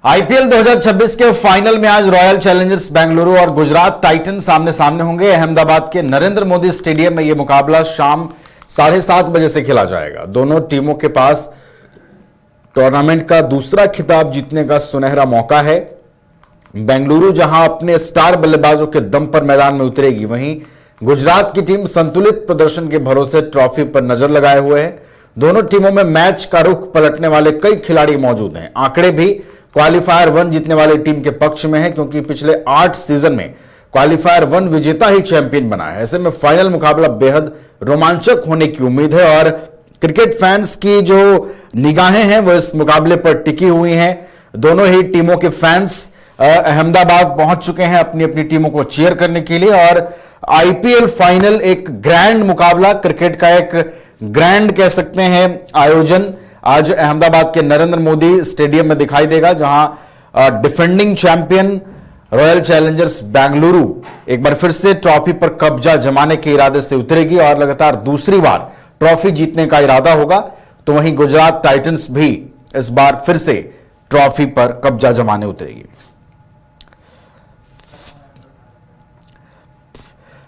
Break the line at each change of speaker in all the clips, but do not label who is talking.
IPL 2026 के final में आज रॉयल चैलेंजर्स बेंगलुरु और गुजरात टाइटंस आमने सामने होंगे। अहमदाबाद के नरेंद्र मोदी स्टेडियम में यह मुकाबला शाम 7:30 बजे से खेला जाएगा। दोनों टीमों के पास टूर्नामेंट का दूसरा खिताब जीतने का सुनहरा मौका है। बेंगलुरु जहां अपने स्टार बल्लेबाजों के दम पर मैदान में उतरेगी, वहीं गुजरात की टीम संतुलित प्रदर्शन के भरोसे ट्रॉफी पर नजर लगाए हुए है। दोनों टीमों में मैच का रुख पलटने वाले कई खिलाड़ी मौजूद हैं। आंकड़े भी क्वालिफायर 1 जीतने वाली टीम के पक्ष में है, क्योंकि पिछले 8 सीजन में क्वालिफायर 1 विजेता ही चैंपियन बना है। ऐसे में फाइनल मुकाबला बेहद रोमांचक होने की उम्मीद है और क्रिकेट फैंस की जो निगाहें हैं वो इस मुकाबले पर टिकी हुई हैं। दोनों ही टीमों के फैंस अहमदाबाद पहुंच चुके हैं अपनी अपनी टीमों को चीयर करने के लिए। और आईपीएल फाइनल एक ग्रैंड मुकाबला, क्रिकेट का एक ग्रैंड कह सकते हैं आयोजन आज अहमदाबाद के नरेंद्र मोदी स्टेडियम में दिखाई देगा, जहां defending champion royal Challengers Bengaluru एक बार फिर से ट्रॉफी पर कब्जा जमाने के इरादे से उतरेगी और लगातार दूसरी बार ट्रॉफी जीतने का इरादा होगा। तो वहीं गुजरात टाइटंस भी इस बार फिर से ट्रॉफी पर कब्जा जमाने उतरेगी।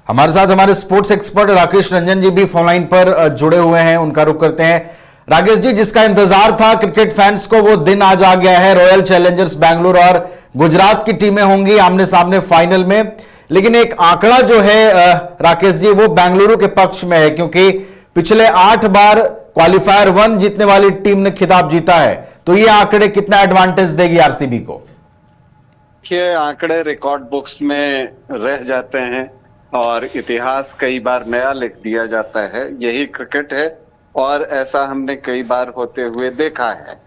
हमारे साथ हमारे स्पोर्ट्स एक्सपर्ट राकेश रंजन जी भी फोन लाइन पर जुड़े हुए हैं, उनका रुख करते हैं। राकेश जी, जिसका इंतजार था क्रिकेट फैंस को, वो दिन आज आ गया है। रॉयल चैलेंजर्स बेंगलुरु और गुजरात की टीमें होंगी आमने सामने फाइनल में, लेकिन एक आंकड़ा जो है राकेश जी वो बेंगलुरु के पक्ष में है, क्योंकि पिछले 8 बार क्वालिफायर 1 जीतने वाली टीम ने खिताब जीता है। तो ये आंकड़े कितना एडवांटेज देगी आरसीबी को?
देखिए, आंकड़े रिकॉर्ड बुक्स में रह जाते हैं और इतिहास कई बार नया लिख दिया जाता है। यही क्रिकेट है और ऐसा हमने कई बार होते हुए देखा है।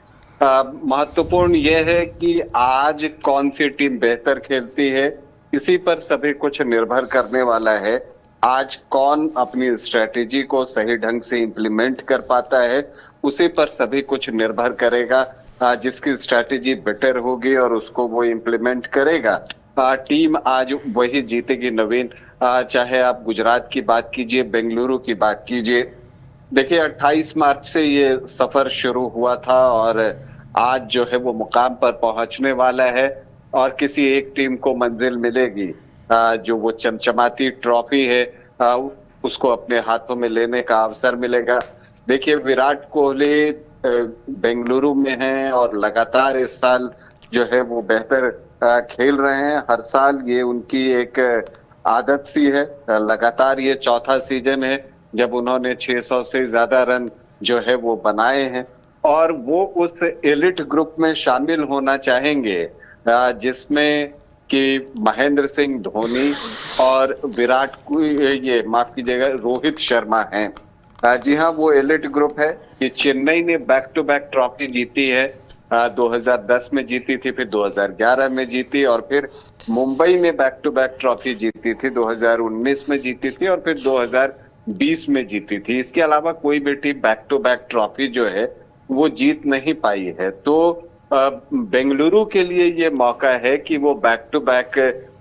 महत्वपूर्ण यह है कि आज कौन सी टीम बेहतर खेलती है, इसी पर सभी कुछ निर्भर करने वाला है। आज कौन अपनी स्ट्रेटेजी को सही ढंग से इंप्लीमेंट कर पाता है, उसी पर सभी कुछ निर्भर करेगा। जिसकी स्ट्रेटेजी बेटर होगी और उसको वो इंप्लीमेंट करेगा, टीम आज वही जीतेगी। नवीन, चाहे आप गुजरात की बात कीजिए, बेंगलुरु की बात कीजिए। देखिए, 28 मार्च से ये सफर शुरू हुआ था और आज जो है वो मुकाम पर पहुंचने वाला है और किसी एक टीम को मंजिल मिलेगी जो वो चमचमाती ट्रॉफी है उसको अपने हाथों में लेने का अवसर मिलेगा। देखिए, विराट कोहली बेंगलुरु में हैं और लगातार इस साल जो है वो बेहतर खेल रहे हैं। हर साल ये उनकी एक आदत सी है। लगातार ये चौथा सीजन है जब उन्होंने 600 से ज्यादा रन जो है वो बनाए हैं और वो उस एलिट ग्रुप में शामिल होना चाहेंगे जिसमें कि महेंद्र सिंह धोनी और माफ कीजिएगा, रोहित शर्मा हैं। जी हाँ, वो एलिट ग्रुप है। कि चेन्नई ने बैक टू बैक ट्रॉफी जीती है, 2010 में जीती थी, फिर 2011 में जीती और फिर मुंबई में बैक टू बैक ट्रॉफी जीती थी, 2019 में जीती थी और फिर 2020 में जीती थी। इसके अलावा कोई भी team back to back trophy जो है वो जीत नहीं पाई है। तो बेंगलुरु के लिए ये मौका है कि वो बैक टू बैक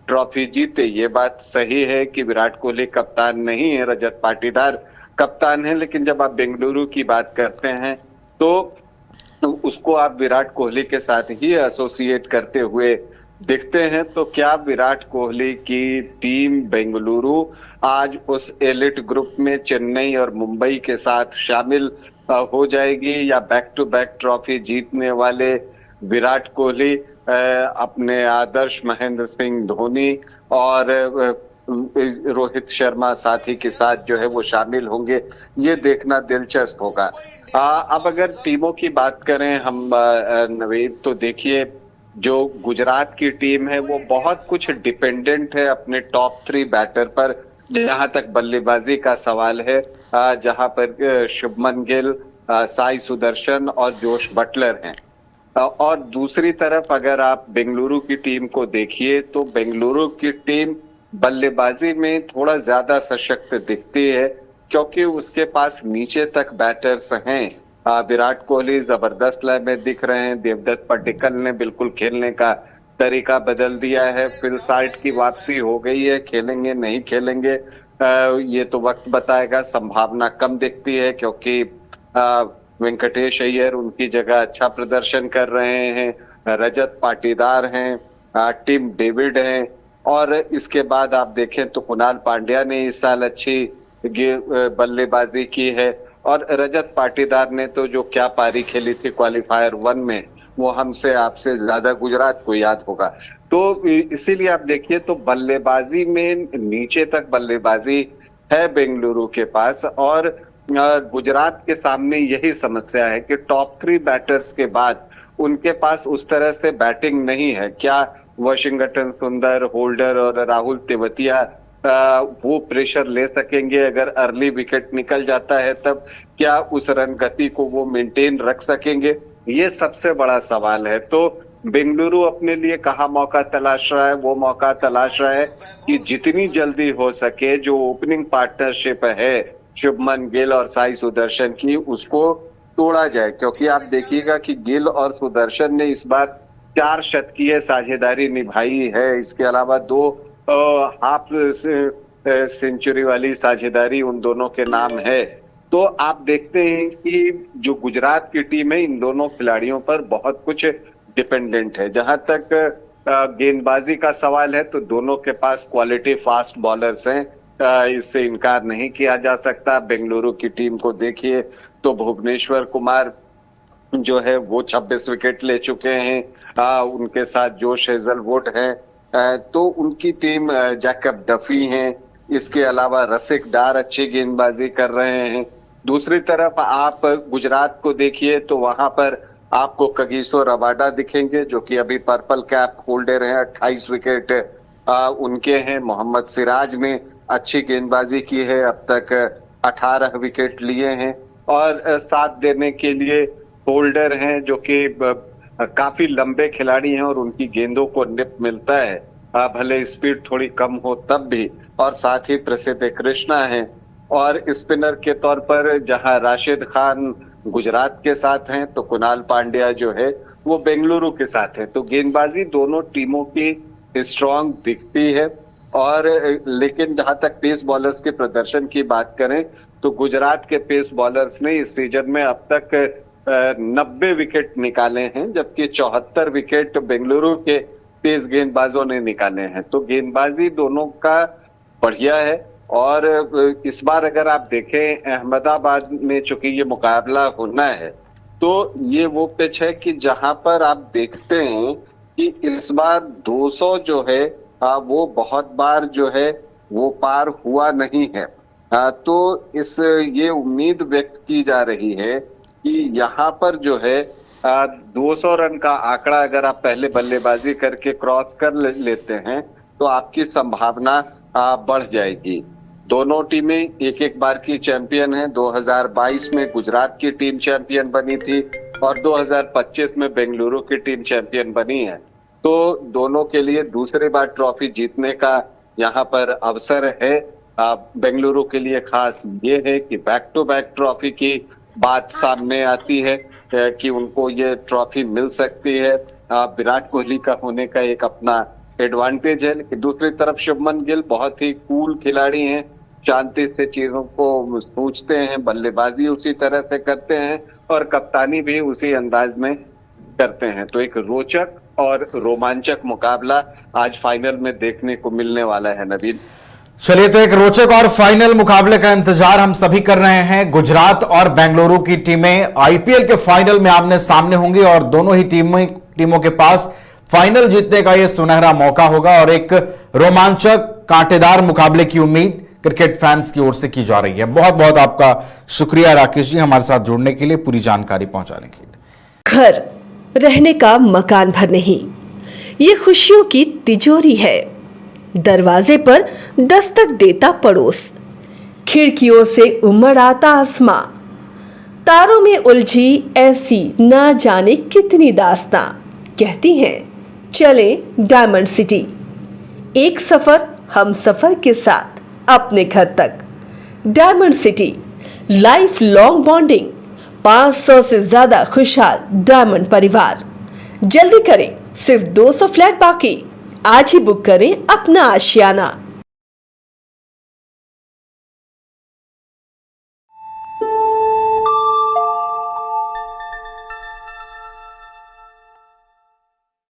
ट्रॉफी जीते। ये बात सही है कि विराट कोहली कप्तान नहीं है, रजत पाटीदार कप्तान है, लेकिन जब आप बेंगलुरु की बात करते हैं तो उसको आप विराट कोहली के साथ ही एसोसिएट करते हुए दिखते हैं। तो क्या विराट कोहली की टीम बेंगलुरु आज उस एलिट ग्रुप में चेन्नई और मुंबई के साथ शामिल हो जाएगी, या बैक टू बैक ट्रॉफी जीतने वाले विराट कोहली अपने आदर्श महेंद्र सिंह धोनी और रोहित शर्मा साथी के साथ जो है वो शामिल होंगे? ये देखना दिलचस्प होगा। अब अगर टीमों की बात करें हम नवीन, तो देखिए, जो गुजरात की टीम है वो बहुत कुछ डिपेंडेंट है अपने टॉप 3 बैटर पर, जहां तक बल्लेबाजी का सवाल है, जहां पर शुभमन गिल, साई सुदर्शन और जोश बटलर हैं। और दूसरी तरफ अगर आप बेंगलुरु की टीम को देखिए तो बेंगलुरु की टीम बल्लेबाजी में थोड़ा ज्यादा सशक्त दिखती है, क्योंकि उसके पास नीचे तक बैटर्स हैं। विराट कोहली जबरदस्त लय में दिख रहे हैं, देवदत्त पड्डीकल ने बिल्कुल खेलने का तरीका बदल दिया है, फिल साल्ट की वापसी हो गई है। खेलेंगे नहीं खेलेंगे ये तो वक्त बताएगा। संभावना कम दिखती है क्योंकि वेंकटेश अय्यर उनकी जगह अच्छा प्रदर्शन कर रहे हैं रजत पाटीदार हैं, टिम डेविड हैं, और इसके बाद आप देखें तो कुणाल पांड्या ने इस साल अच्छी बल्लेबाजी की है, और रजत पाटीदार ने तो जो क्या पारी खेली थी क्वालिफायर 1 में, वो हमसे आपसे ज्यादा गुजरात को याद होगा। तो इसीलिए आप देखिए तो बल्लेबाजी में नीचे तक बल्लेबाजी है बेंगलुरु के पास, और गुजरात के सामने यही समस्या है कि टॉप 3 बैटर्स के बाद उनके पास उस तरह से बैटिंग नहीं है। क्या वाशिंगटन सुंदर, होल्डर और राहुल तेवतिया वो प्रेशर ले सकेंगे? अगर अर्ली विकेट निकल जाता है तब क्या उस रन गति को वो मेंटेन रख सकेंगे? ये सबसे बड़ा सवाल है। तो बेंगलुरु अपने लिए कहाँ मौका तलाश रहा है? वो मौका तलाश रहा है कि जितनी जल्दी हो सके जो ओपनिंग पार्टनरशिप है शुभमन गिल और साई सुदर्शन की, उसको तोड़ा जाए, क्योंकि आप देखिएगा कि गिल और सुदर्शन ने इस बार 4 शतकीय साझेदारी निभाई है। इसके अलावा 2 हाफ सेंचुरी वाली साझेदारी उन दोनों के नाम है। तो आप देखते हैं कि जो गुजरात की टीम है इन दोनों खिलाड़ियों पर बहुत कुछ डिपेंडेंट है। जहां तक गेंदबाजी का सवाल है तो दोनों के पास क्वालिटी फास्ट बॉलर्स हैं, इससे इनकार नहीं किया जा सकता। बेंगलुरु की टीम को देखिए तो भुवनेश्वर कुमार जो है वो 26 विकेट ले चुके हैं, उनके साथ जोश हेजलवुड हैं, तो उनकी टीम जैकब डफी हैं। इसके अलावा रसिक डार अच्छी गेंदबाजी कर रहे हैं। दूसरी तरफ आप गुजरात को देखिए तो वहां पर आपको कगिसो रबाडा दिखेंगे जो कि अभी पर्पल कैप होल्डर हैं, 28 विकेट उनके हैं। मोहम्मद सिराज ने अच्छी गेंदबाजी की है, अब तक 18 विकेट लिए हैं, और साथ देने के लिए होल्डर हैं जो कि काफी लंबे खिलाड़ी हैं और उनकी गेंदों को निप मिलता है, भले स्पीड थोड़ी कम हो तब भी, और साथ ही प्रसिद्ध कृष्णा हैं। और स्पिनर के तौर पर जहां राशिद खान गुजरात के साथ हैं तो कुणाल पांड्या जो है वो बेंगलुरु के साथ है। तो गेंदबाजी दोनों टीमों की स्ट्रांग दिखती है। और लेकिन जहां तक पेस बॉलर्स के प्रदर्शन की बात करें तो गुजरात के पेस बॉलर्स ने इस सीजन में अब तक 90 विकेट निकाले हैं, जबकि 74 विकेट बेंगलुरु के तेज गेंदबाजों ने निकाले हैं। तो गेंदबाजी दोनों का बढ़िया है। और इस बार अगर आप देखें अहमदाबाद में चूंकि ये मुकाबला होना है तो ये वो पिच है कि जहां पर आप देखते हैं कि इस बार 200 जो है वो बहुत बार जो है वो पार हुआ नहीं है। तो ये उम्मीद व्यक्त की जा रही है कि यहाँ पर जो है 200 रन का आंकड़ा अगर आप पहले बल्लेबाजी करके क्रॉस कर लेते हैं तो आपकी संभावना बढ़ जाएगी। दोनों टीमें एक एक बार की चैंपियन हैं। 2022 में गुजरात की टीम चैंपियन बनी थी और 2025 में बेंगलुरु की टीम चैंपियन बनी है। तो दोनों के लिए दूसरी बार ट्रॉफी जीतने का यहाँ पर अवसर है। बेंगलुरु के लिए खास ये है कि बैक टू बैक ट्रॉफी की बात सामने आती है कि उनको ये ट्रॉफी मिल सकती है। विराट कोहली का होने का एक अपना एडवांटेज है। लेकिन दूसरी तरफ शुभमन गिल बहुत ही कूल खिलाड़ी हैं, शांति से चीजों को सोचते हैं, बल्लेबाजी उसी तरह से करते हैं और कप्तानी भी उसी अंदाज में करते हैं। तो एक रोचक और रोमांचक मुकाबला आज फाइनल में देखने को मिलने वाला है। नवीन,
चलिए, तो एक रोचक और फाइनल मुकाबले का इंतजार हम सभी कर रहे हैं। गुजरात और बेंगलुरु की टीमें आईपीएल के फाइनल में आमने सामने होंगी और दोनों ही टीमों के पास फाइनल जीतने का यह सुनहरा मौका होगा और एक रोमांचक कांटेदार मुकाबले की उम्मीद क्रिकेट फैंस की ओर से की जा रही है। बहुत बहुत आपका शुक्रिया राकेश जी, हमारे साथ जुड़ने के लिए, पूरी जानकारी पहुंचाने के लिए।
घर रहने का मकान भर नहीं, ये खुशियों की तिजोरी है। दरवाजे पर दस्तक देता पड़ोस, खिड़कियों से उमड़ आता आसमां, तारों में उलझी ऐसी ना जाने कितनी दास्तां। कहती हैं चले डायमंड सिटी, एक सफर हम सफर के साथ अपने घर तक। Diamond city, life long bonding, 500 से ज्यादा खुशहाल डायमंड परिवार। जल्दी करें, सिर्फ 200 फ्लैट बाकी। आज ही बुक करें अपना आशियाना।